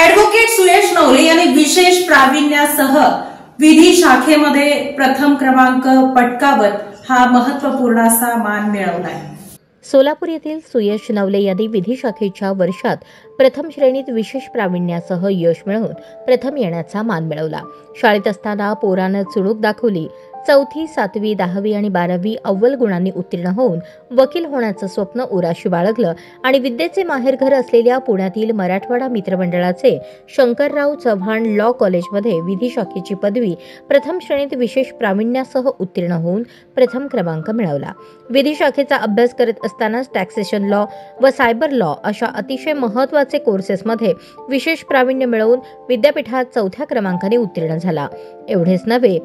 Advocate Suyash Navale यांनी विशेष प्रावीण्यासह विधी शाखेमध्ये प्रथम क्रमांक पटकावत हा महत्त्वपूर्ण असा मान मिळवलाय। सोलापूर येथील सुयश नवले यांनी विधी शाखेच्या वर्षात प्रथम श्रेणीत विशेष प्रावीण्यासह यश मिळवून प्रथम येण्याचा मान मिळवला। शाळेत असताना पोरानं चुणूक दाखवली। 4थी, 7वी, 10वी आणि 12वी अव्वल गुणांनी उत्तीर्ण होऊन वकील होण्याचं स्वप्न उराशी बाळगलं आणि विद्येचे माहेरघर असलेल्या पुण्यातील मराठवाडा मित्रमंडळाचे शंकरराव चव्हाण लॉ कॉलेजमध्ये विधी शाखेची पदवी प्रथम श्रेणीत विशेष प्रावीण्यासह उत्तीर्ण होऊन प्रथम क्रमांक मिळवला। विधी शाखेचा अभ्यास करत असतानाच टॅक्सेशन लॉ व सायबर लॉ अशा अतिशय महत्त्वाचे कोर्सेसमध्ये विशेष प्रावीण्य मिळवून विद्यापीठात 4थ्या क्रमांकाने उत्तीर्ण झाला। एवढेच नव्हे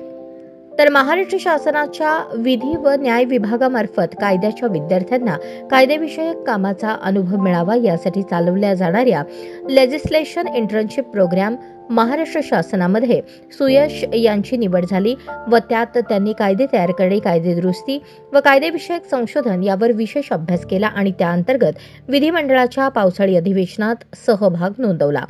तर महाराष्ट्र शासनाच्या विधी व न्याय विभागामार्फत कायद्याच्या विद्यार्थ्यांना कायदेविषयक कामाचा अनुभव मिळावा यासाठी चालवल्या जाणाऱ्या लेजिस्लेशन इंटर्नशिप प्रोग्राम महाराष्ट्र शासनामध्ये सुयश यांची निवड झाली व त्यात त्यांनी कायदे तयार करणे, कायदे दुरुस्ती व कायदेविषयक संशोधन यावर विशेष अभ्यास केला आणि त्याअंतर्गत विधिमंडळाच्या पावसाळी अधिवेशनात सहभाग नोंदवला।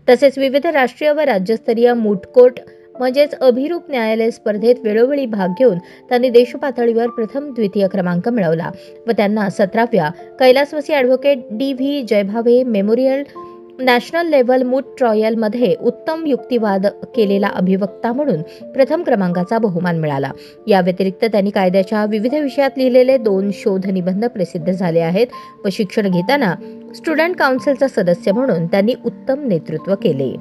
तसेच विविध राष्ट्रीय व राज्यस्तरीय मूट कोर्ट म्हणजेच अभिरूप न्यायालय स्पर्धेत वेळोवेळी भाग घेऊन त्यांनी देशपातळीवर प्रथम द्वितीय क्रमांक मिळवला व त्यांना 17व्या कैलासवासी advocate D.V. Jaybhave memorial national level moot ट्रायलमध्ये उत्तम युक्तिवाद केलेला अभिवक्ता म्हणून प्रथम क्रमांकाचा बहुमान मिळाला। या व्यतिरिक्त त्यांनी कायद्याच्या विविध विषयात लिहिलेले 2 शोध निबंध प्रसिद्ध झाले आहेत व शिक्षण घेताना स्टुडंट काउन्सिलचा सदस्य म्हणून त्यांनी उत्तम नेतृत्व केले।